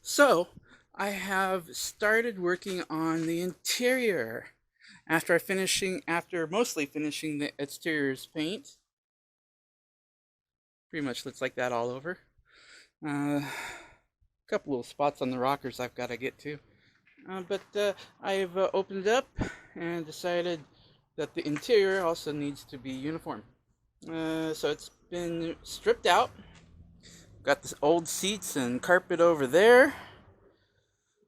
So, I have started working on the interior after mostly finishing the exterior's paint. Pretty much looks like that all over. A couple little spots on the rockers I've got to get to. But I've opened it up and decided that the interior also needs to be uniform. So it's been stripped out. Got the old seats and carpet over there.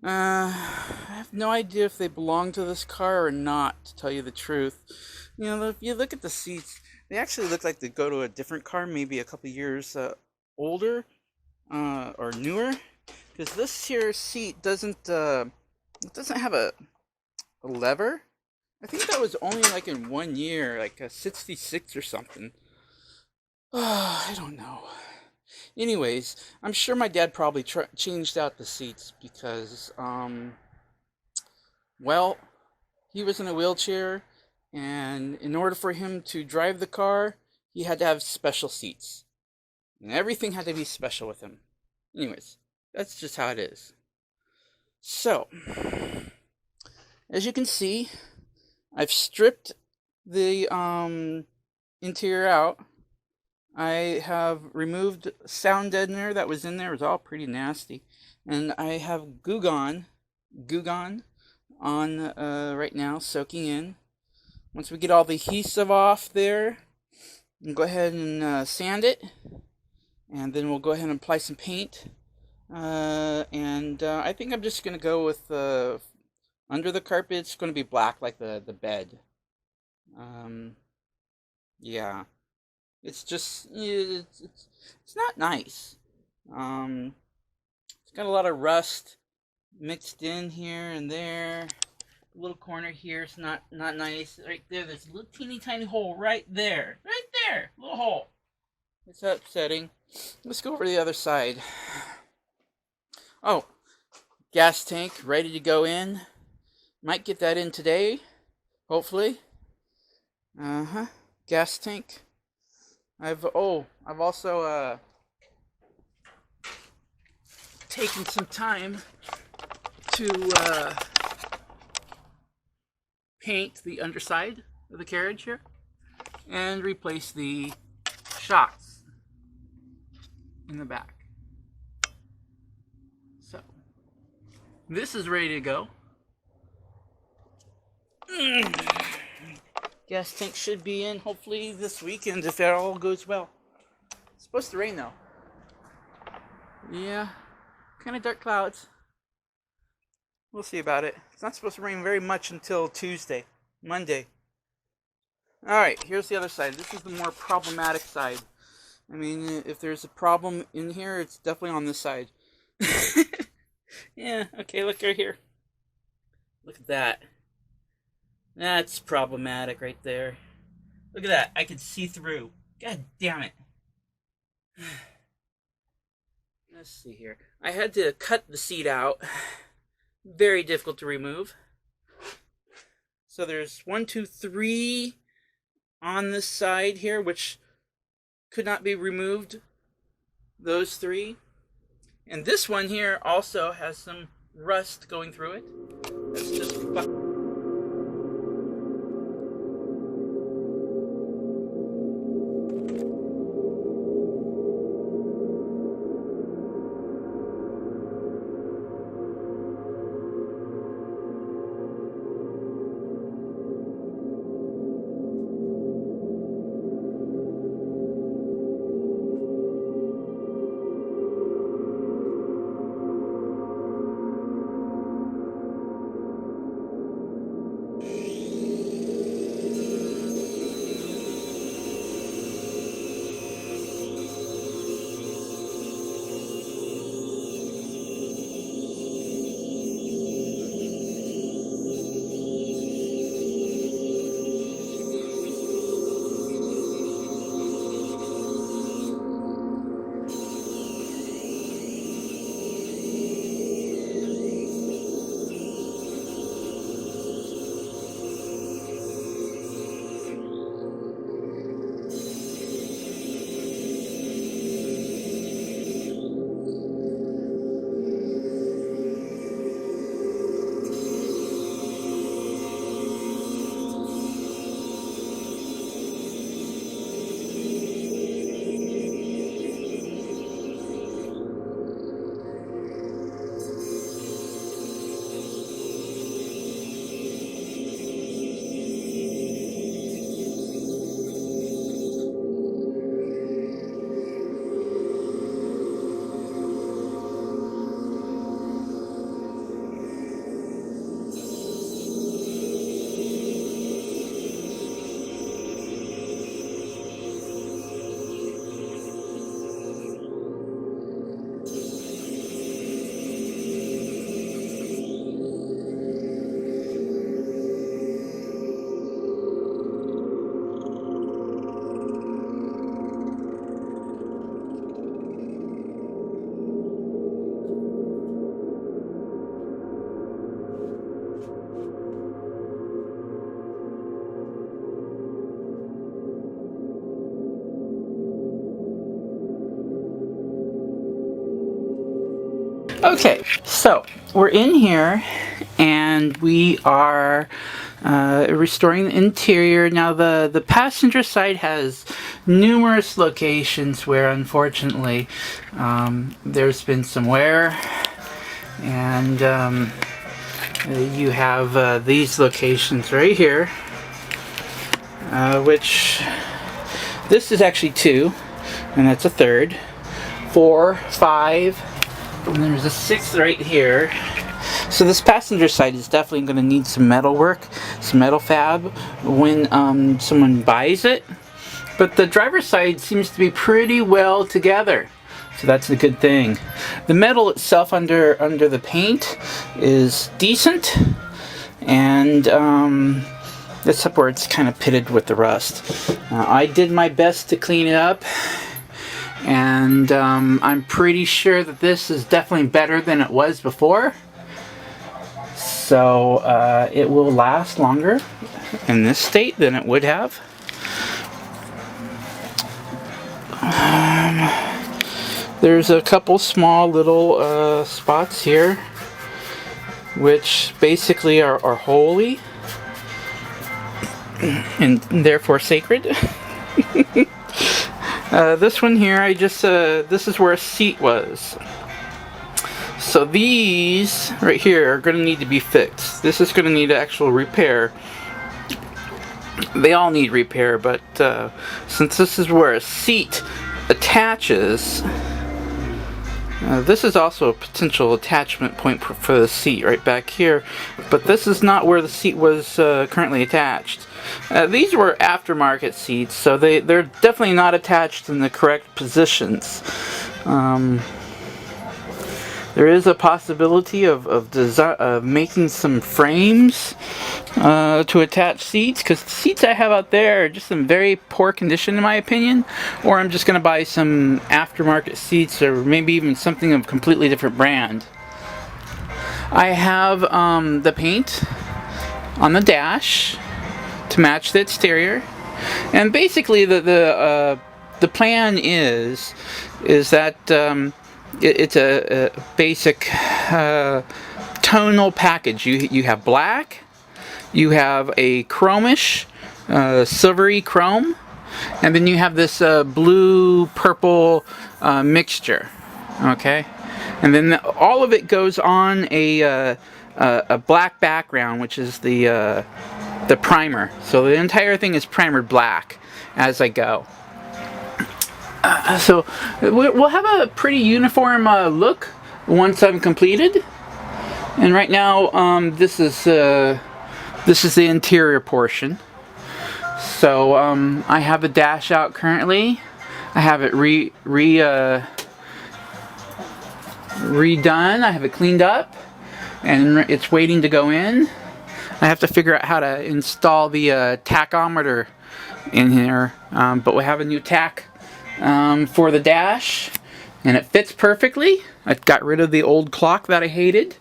I have no idea if they belong to this car or not, to tell you the truth. You know, if you look at the seats, they actually look like they go to a different car, maybe a couple years older or newer. Because this here seat doesn't have a lever. I think that was only like in 1 year, like a 66 or something. I don't know. Anyways, I'm sure my dad probably changed out the seats because, well, he was in a wheelchair, and in order for him to drive the car, he had to have special seats. And everything had to be special with him. Anyways, that's just how it is. So, as you can see, I've stripped the interior out. I have removed sound deadener that was in there. It was all pretty nasty. And I have Goo Gone on right now, soaking in. Once we get all the adhesive off there, we'll go ahead and sand it. And then we'll go ahead and apply some paint. I think I'm just going to go with under the carpet. It's going to be black like the bed. Yeah. It's just, it's not nice. It's got a lot of rust mixed in here and there. A little corner here, it's not nice. Right there, there's a little teeny tiny hole right there. Right there, little hole. It's upsetting. Let's go over to the other side. Oh, gas tank ready to go in. Might get that in today, hopefully. Gas tank. I've also taken some time to paint the underside of the carriage here and replace the shocks in the back. So this is ready to go. Gas tank should be in hopefully this weekend if it all goes well. It's supposed to rain though. Yeah, kind of dark clouds. We'll see about it. It's not supposed to rain very much until Monday. Alright, here's the other side. This is the more problematic side. I mean, if there's a problem in here, it's definitely on this side. Yeah, okay, look right here. Look at that. That's problematic right there. Look at that. I can see through. God damn it. Let's see here. I had to cut the seat out. Very difficult to remove. So there's 1, 2, 3 on this side here, which could not be removed. Those 3. And this one here also has some rust going through it. That's just Okay, so we're in here and we are restoring the interior. Now the passenger side has numerous locations where unfortunately there's been some wear, and you have these locations right here, which this is actually 2, and that's a 3rd, 4, 5, and there's a 6th right here. So this passenger side is definitely going to need some metal work, some metal fab when someone buys it. But the driver's side seems to be pretty well together, so that's a good thing. The metal itself under the paint is decent, and except where it's kind of pitted with the rust. I did my best to clean it up, and I'm pretty sure that this is definitely better than it was before. So it will last longer in this state than it would have. There's a couple small little spots here, which basically are holy and therefore sacred. This one here, I just this is where a seat was. So these right here are going to need to be fixed. This is going to need actual repair. They all need repair, but since this is where a seat attaches, this is also a potential attachment point for the seat right back here, but this is not where the seat was currently attached. These were aftermarket seats, so they're definitely not attached in the correct positions. There is a possibility of making some frames to attach seats, because the seats I have out there are just in very poor condition in my opinion, or I'm just going to buy some aftermarket seats, or maybe even something of a completely different brand. I have the paint on the dash to match the exterior, and basically the plan is that it's a basic tonal package. You have black, you have a chromish, silvery chrome, and then you have this blue purple mixture. Okay, and then all of it goes on a black background, which is the primer. So the entire thing is primered black as I go. So we'll have a pretty uniform look once I'm completed. And right now, this is the interior portion. So I have the dash out currently. I have it redone. I have it cleaned up, and it's waiting to go in. I have to figure out how to install the tachometer in here, but we have a new tach for the dash, and it fits perfectly. I got rid of the old clock that I hated.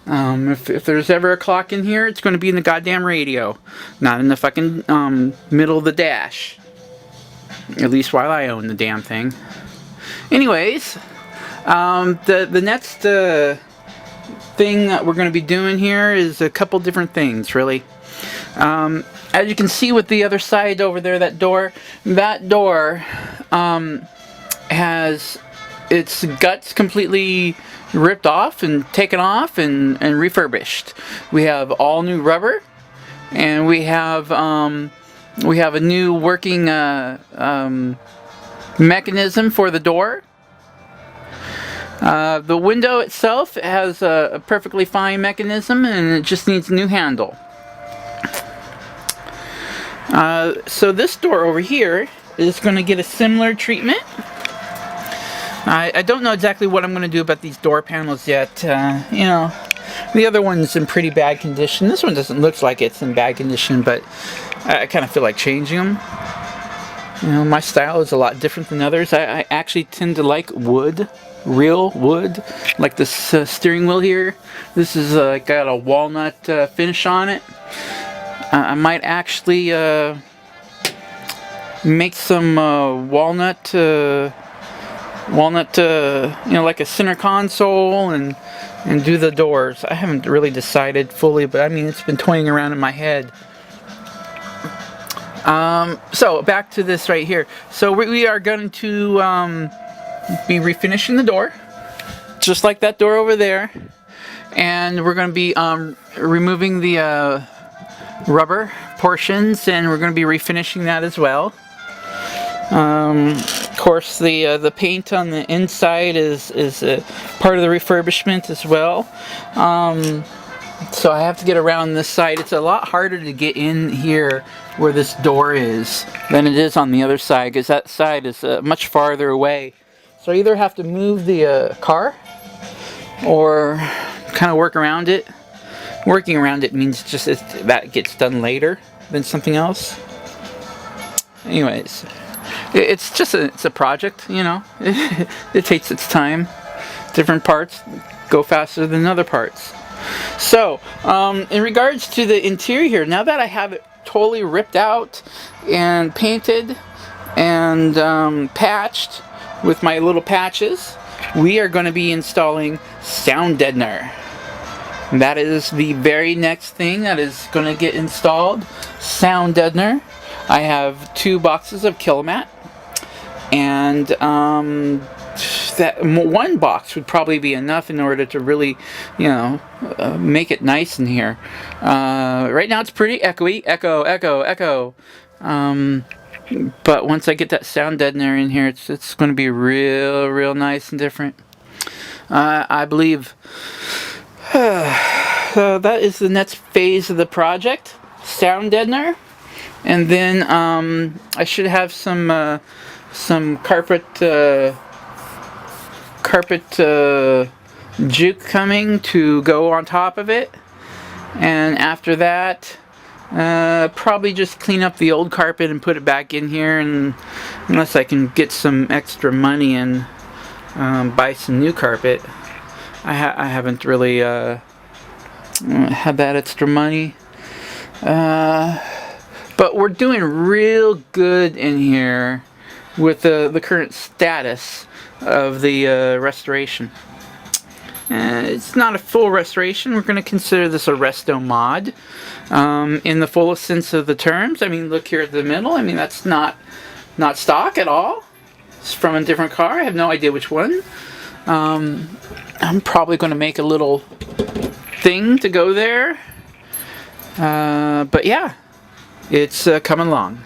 If there's ever a clock in here, it's going to be in the goddamn radio, not in the fucking middle of the dash. At least while I own the damn thing. Anyways, the next thing that we're going to be doing here is a couple different things, really. As you can see with the other side over there, that door has its guts completely ripped off and taken off and refurbished. We have all new rubber, and we have a new working mechanism for the door. The window itself has a perfectly fine mechanism, and it just needs a new handle. So this door over here is going to get a similar treatment. I don't know exactly what I'm going to do about these door panels yet. You know, the other one's in pretty bad condition. This one doesn't look like it's in bad condition, but I kind of feel like changing them. You know, my style is a lot different than others. I actually tend to like wood, real wood, like this steering wheel here. This is got a walnut finish on it. I might actually make some walnut walnut, like a center console, and do the doors. I haven't really decided fully, but I mean, it's been toying around in my head. So back to this right here. So we are going to be refinishing the door, just like that door over there, and we're going to be removing the rubber portions, and we're going to be refinishing that as well. Of course, the paint on the inside is part of the refurbishment as well. So I have to get around this side. It's a lot harder to get in here where this door is than it is on the other side, because that side is much farther away. So I either have to move the car or kind of work around it. Working around it means just that gets done later than something else. Anyways, it's just it's a project, it takes its time. Different parts go faster than other parts. So, in regards to the interior here, now that I have it totally ripped out and painted and patched with my little patches, we are going to be installing sound deadener. That is the very next thing that is going to get installed, sound deadener. I have 2 boxes of kilmat, and that one box would probably be enough in order to really, make it nice in here. Right now it's pretty echoey, echo. But once I get that sound deadener in here, it's going to be real nice and different. I believe. So that is the next phase of the project, sound deadener, and then I should have some carpet juke coming to go on top of it, and after that probably just clean up the old carpet and put it back in here, and unless I can get some extra money and buy some new carpet. I haven't really had that extra money, but we're doing real good in here with the current status of the restoration. It's not a full restoration. We're going to consider this a resto mod in the fullest sense of the terms. I mean, look here at the middle. I mean, that's not stock at all. It's from a different car. I have no idea which one. I'm probably going to make a little thing to go there. But yeah, it's coming along.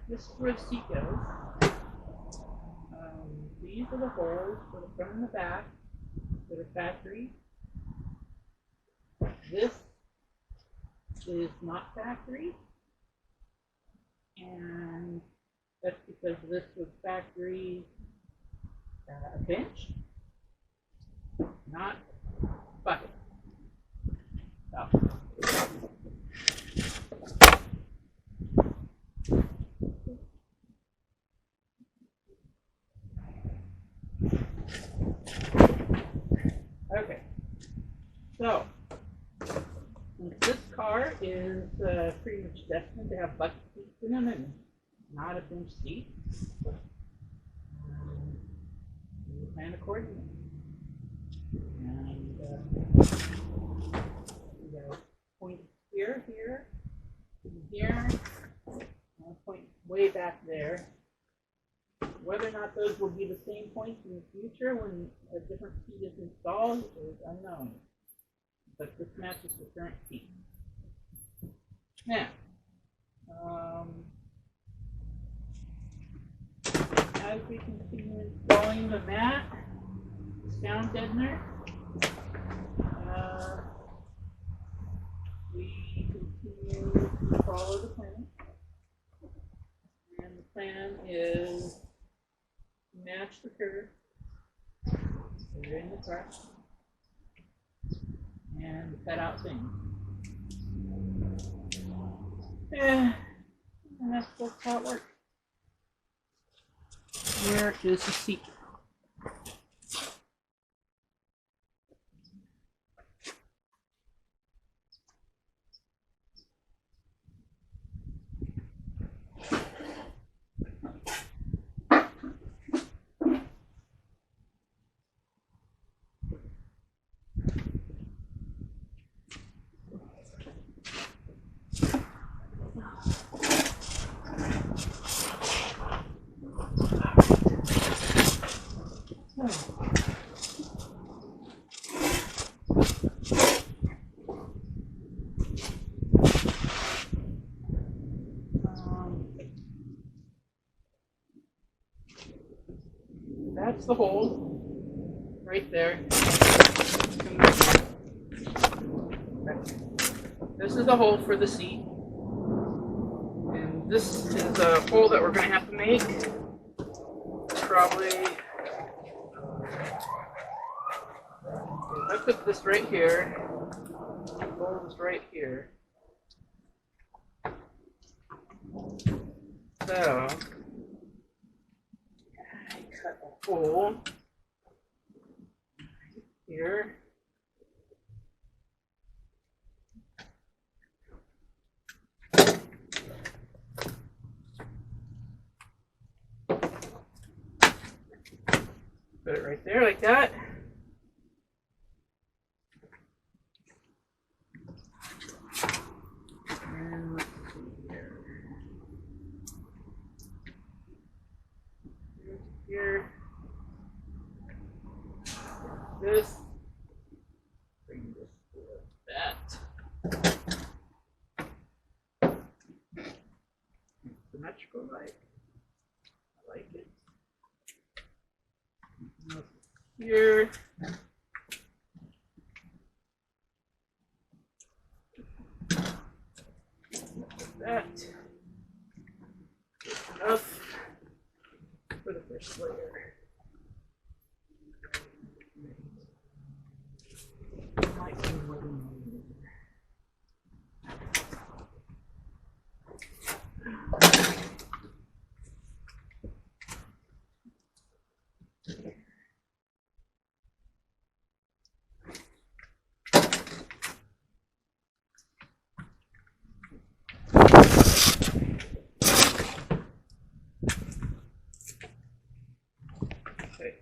This is where the seat goes. These are the holes for the front and the back that are factory. This is not factory, and that's because this was factory a bench, not bucket. So. Okay, so this car is pretty much destined to have bucket seats in them and not a bench seat. We plan accordingly. And we got a point here, here, and a point way back there. Whether or not those will be the same points in the future when a different seat is installed is unknown. But this matches the current seat. Now, as we continue installing the mat, sound deadener, we continue to follow the plan. And the plan is to match the curve that are in the car and cut out things. Yeah, and that's how it works. Where is the seat? That's the hole right there. This is the hole for the seat. And this is a hole that we're going to have to make. Probably, I put this right here. The hole is right here. So, cut a hole here. Put it right there like that. And let's see here. Here. This. Bring this to that. Symmetrical light. I like it. Here. That. Enough for the first layer. Might be more than one layer. Okay.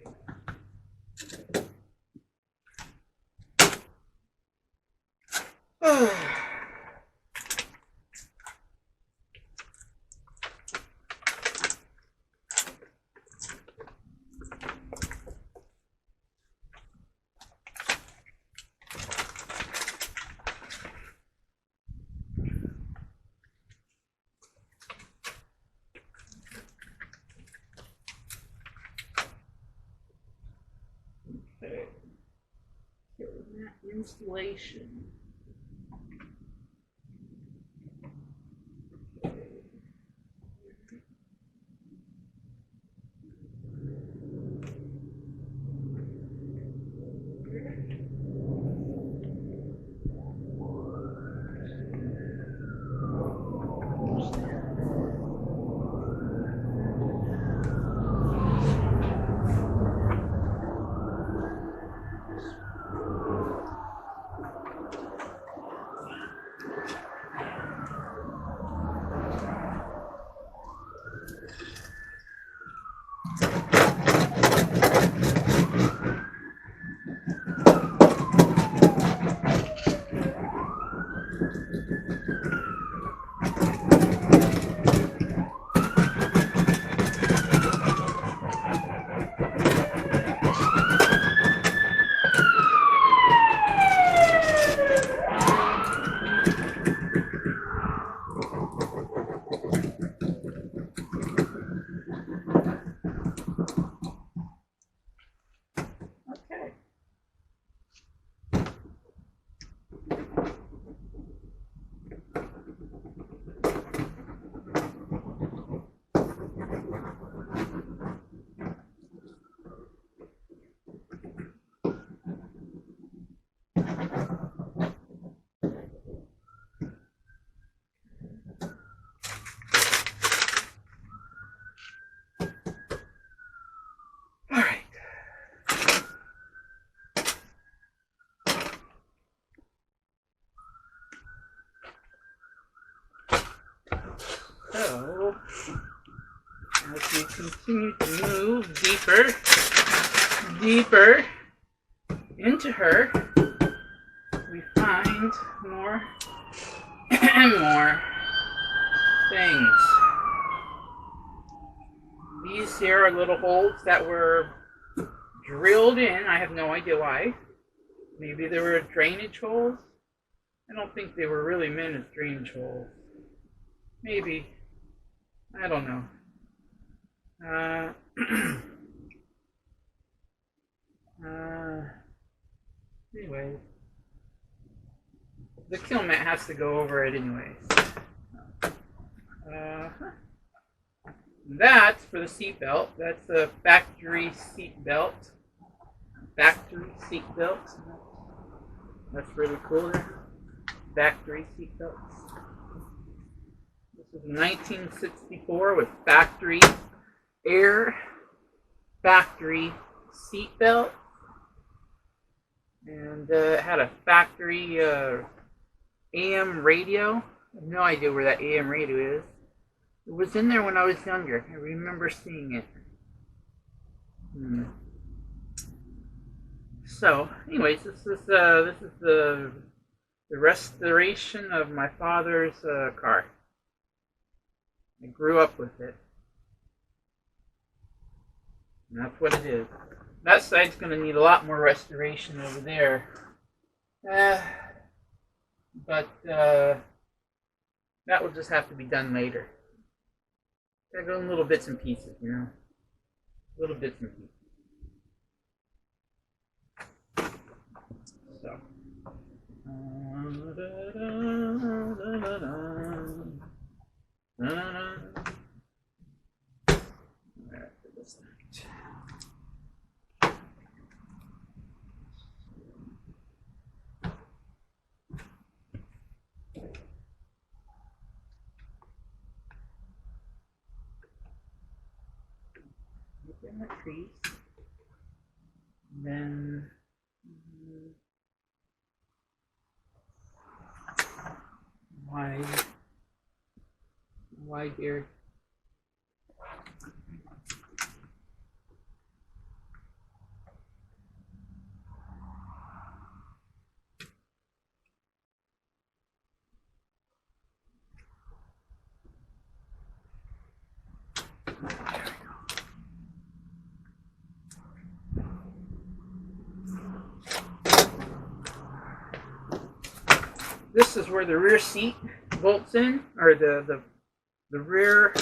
Installation. So, as we continue to move deeper into her, we find more and more things. These here are little holes that were drilled in. I have no idea why. Maybe they were drainage holes. I don't think they were really meant as drainage holes. Maybe. I don't know. Anyway, the kilmat has to go over it anyways. That's for the seat belt. That's a factory seat belt. Factory seat belt. That's really cool there. Factory seat belts. This is 1964 with factory air, factory seat belt, and it had a factory AM radio. I have no idea where that AM radio is. It was in there when I was younger. I remember seeing it. So, anyways, this is the restoration of my father's car. I grew up with it. And that's what it is. That side's going to need a lot more restoration over there. But that will just have to be done later. Gotta go in little bits and pieces, you know? Little bits and pieces. So. does that. In the crease, then wide here. This is where the rear seat bolts in, or the rear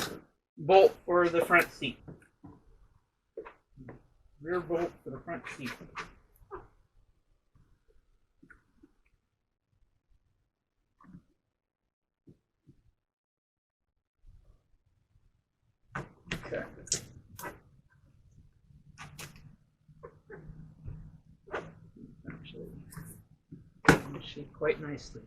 bolt for the front seat. Rear bolt for the front seat. Okay. Actually quite nicely.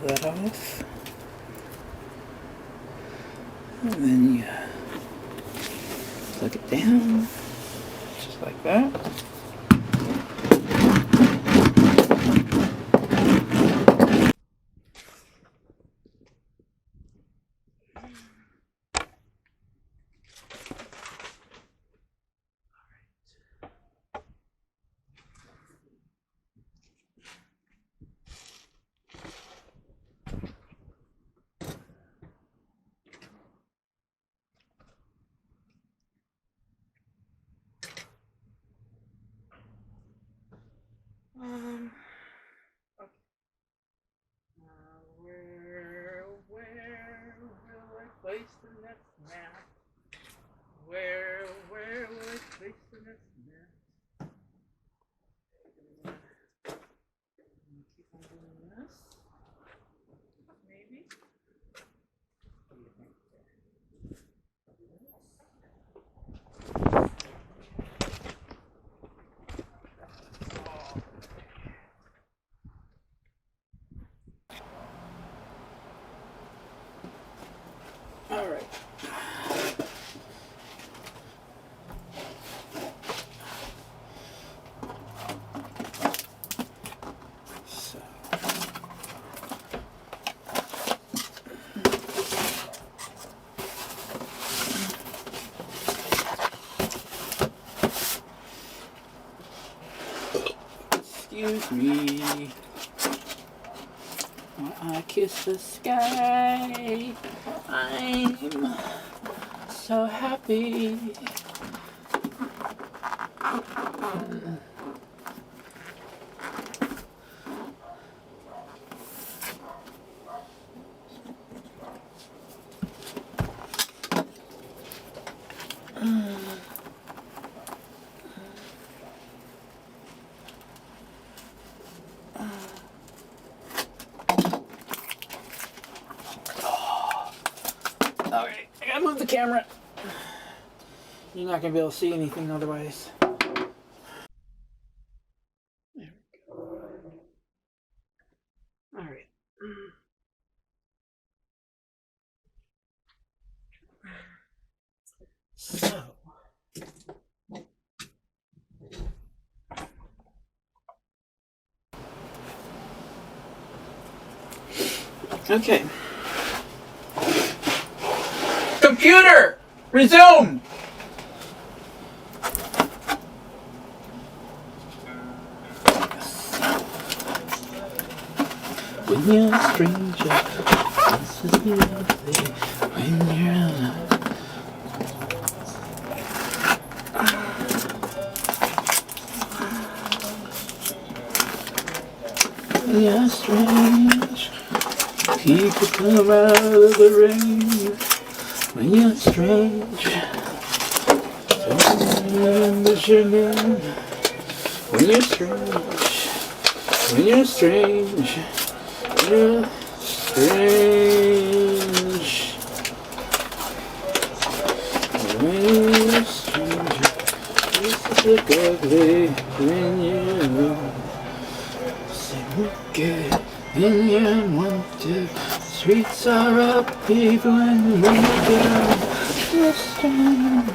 That off, and then you plug it down just like that. Okay. Where will I place the next mat? Where will I place the next mat? Keep on doing this. Maybe. What do you think there? All right. So. Excuse me. When I kiss the sky, I'm so happy. camera. You're not going to be able to see anything otherwise. There we go. All right. So. Okay. Computer! Resume! When you're a stranger, this is lovely. When you're alone. When you're strange, people come out of the rain. When you're strange, someone remembers your name. When you're strange, when you're strange, you're strange. When you're a stranger, faces look ugly. When you're alone, they look good. When you're wanted, streets are up even when you're down. You're strange.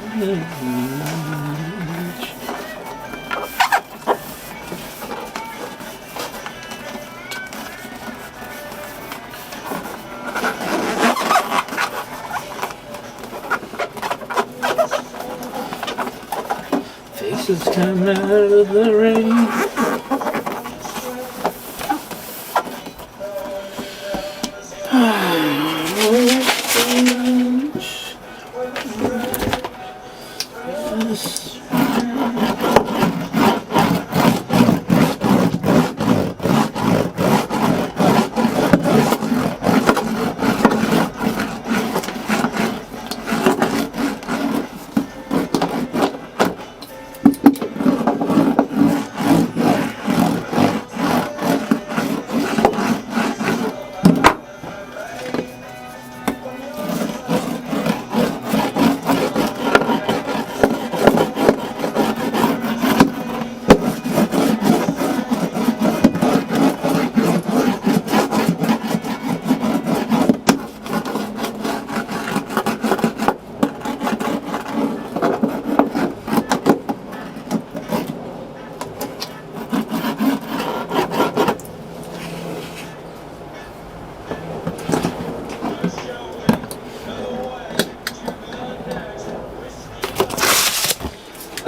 Faces come out of the rain.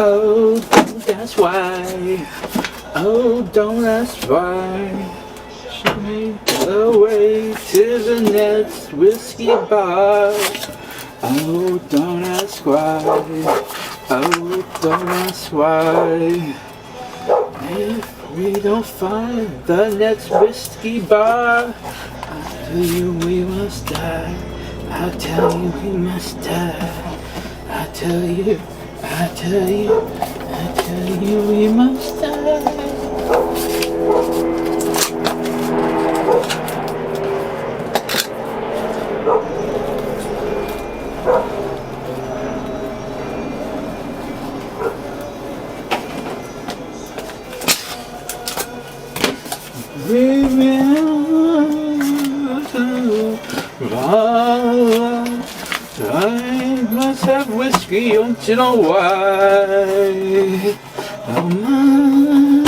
Oh, that's why. Oh, don't ask why. She made her way to the next whiskey bar. Oh, don't ask why. Oh, don't ask why. If we don't find the next whiskey bar, I'll tell you we must die. I'll tell you we must die. I'll tell you. I tell you we must die. I must have whiskey, don't you know why? Oh my,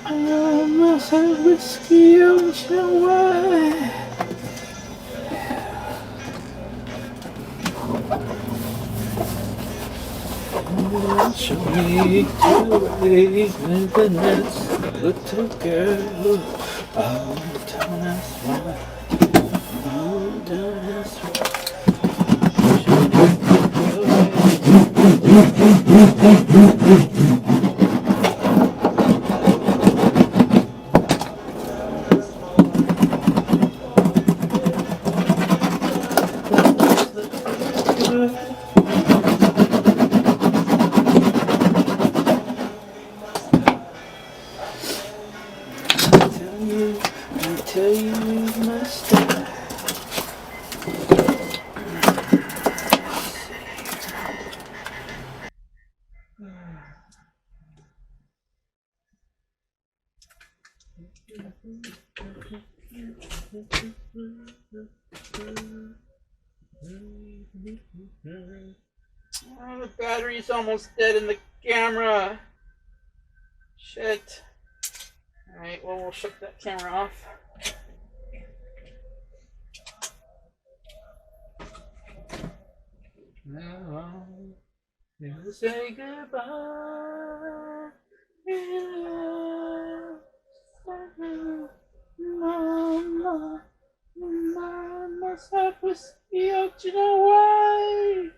I must have whiskey, don't you know why? Show me the way with the next little girl. Oh, don't ask why. Oh, don't ask why. Show me Oh, the battery's almost dead in the camera. Shit. Alright, well, we'll shut that camera off. Now we'll say goodbye. Mama, Mama, was you know why?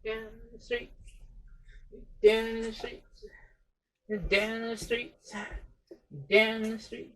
Down the streets, down the streets, down the streets, down the streets.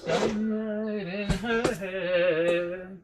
Sunlight in her hair.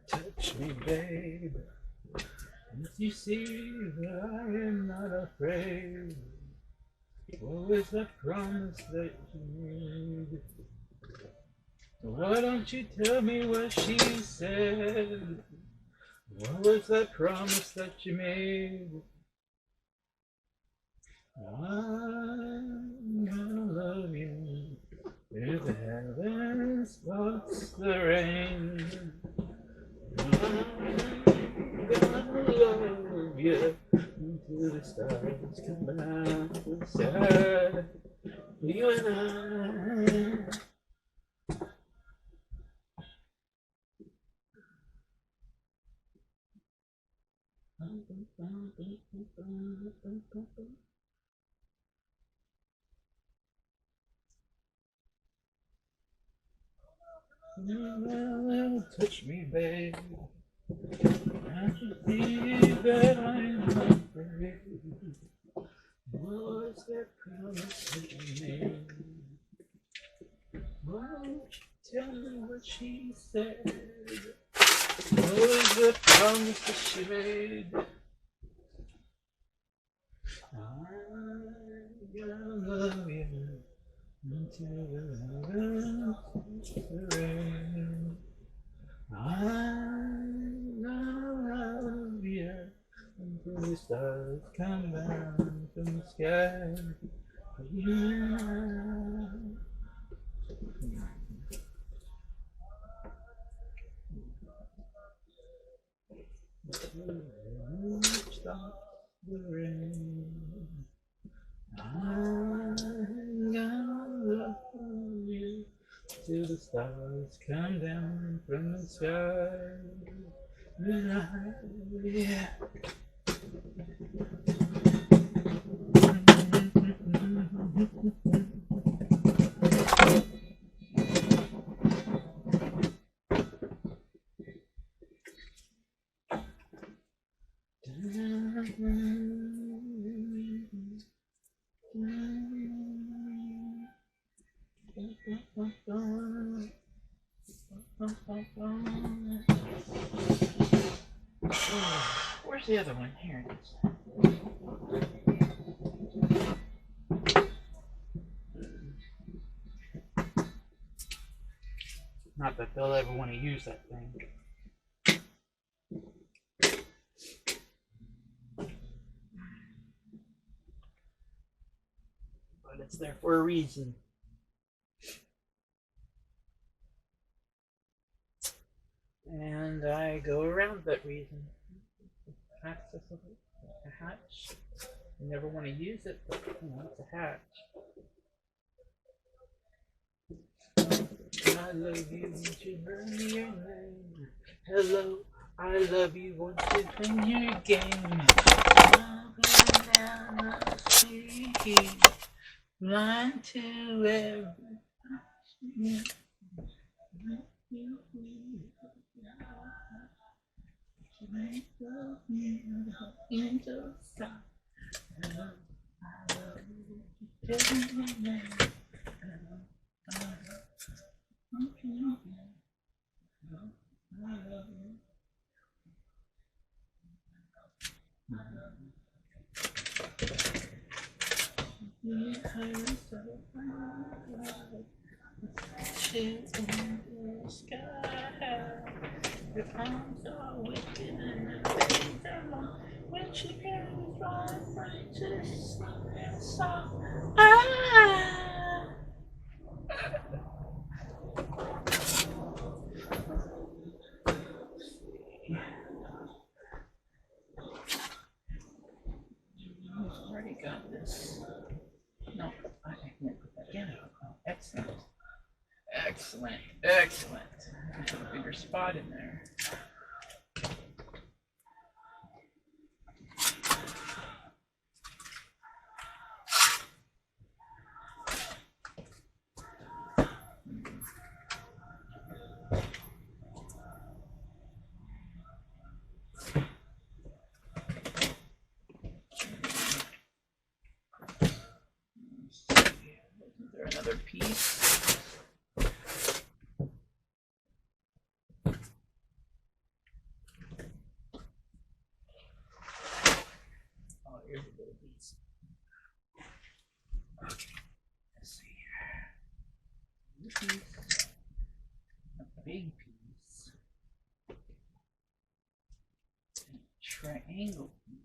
Touch me, babe. If you see that I am not afraid, what was that promise that you made? Why don't you tell me what she said? What was that promise that you made? I'm gonna love you if the heavens sparks the rain. I'm gonna love you until the stars come out inside. You and I. Touch me, babe. I believe that I'm afraid. Was that promise that you made? Won't you tell me what she said? What was the promise that she made? I'm gonna love you until the rain. I'm gonna love you until the stars come down from the sky. Yeah. Stop the rain. I'm gonna love you till the stars come down from the sky. Yeah. Where's the other one? Here it is. Not that they'll ever want to use that thing. But it's there for a reason. And I go around that reason. Accessible, a hatch. You never want to use it, but it's a hatch. I love you, won't you learn your name? Hello, I love you, won't you play your game? Walking down the street, blind to every. Your arms are wicked and your days are long. When she carries righteous song. I've already got this. No, I can't put that in. Oh, excellent. Excellent. Excellent. Put a bigger spot in there. Is there another piece? Oh, here's a little piece. Okay, let's see here. This piece, a big piece, and a triangle piece.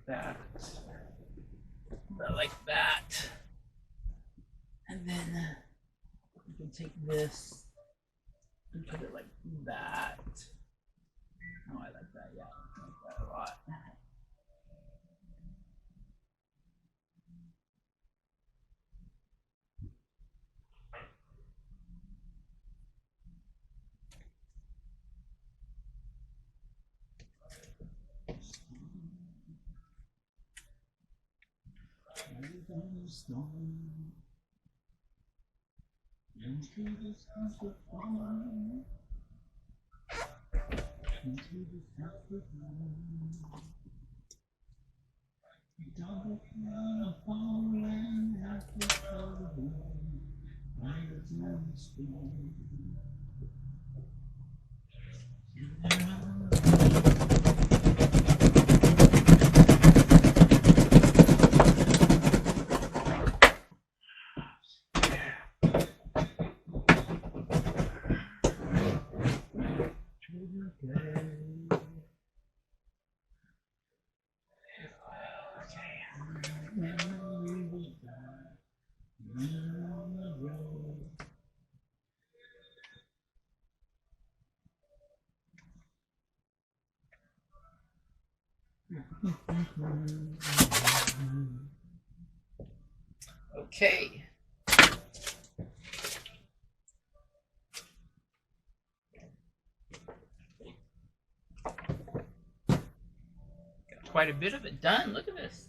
That. Like that. And then you can take this and put it like that. Oh, I like that. Yeah, I like that a lot. Into this house of fun. Into this house of fun. You don't wanna fall and have to cover. I was no mistake. Okay. Got quite a bit of it done. Look at this.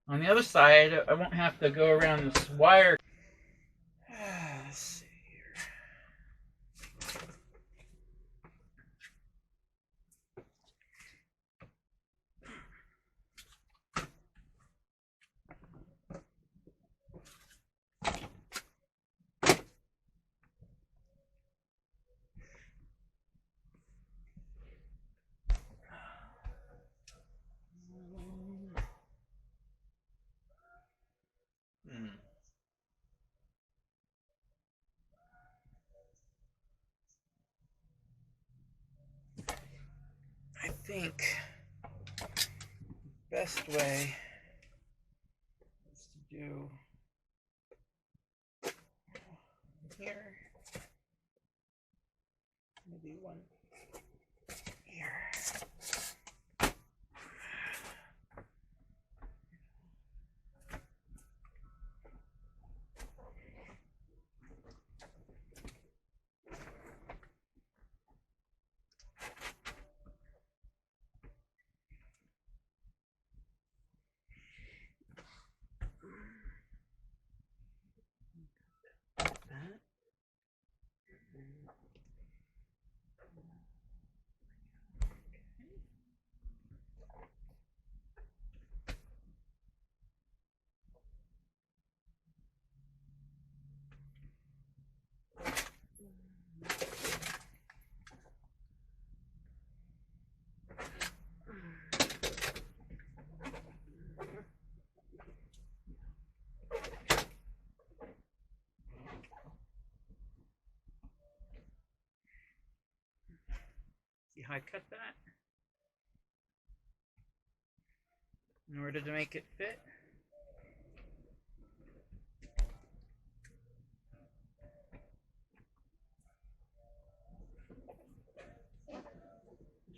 On the other side, I won't have to go around this wire. Let's see here. I think the best way is to do here, maybe one here. See how I cut that? In order to make it fit.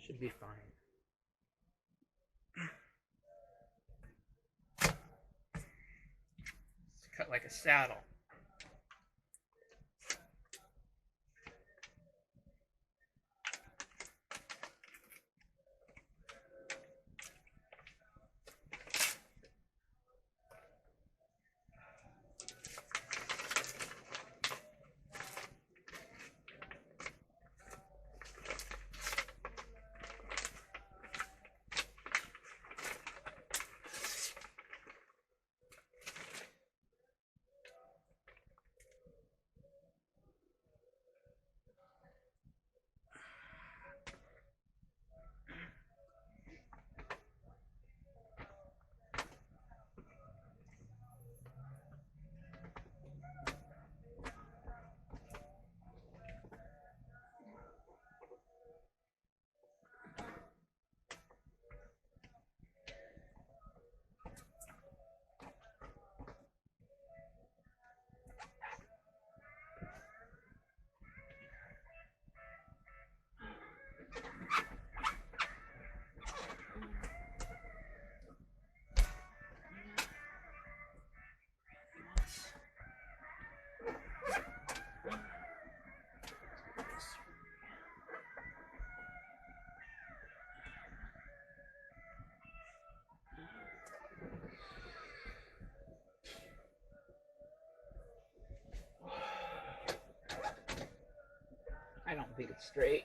Should be fine. It's cut like a saddle. great.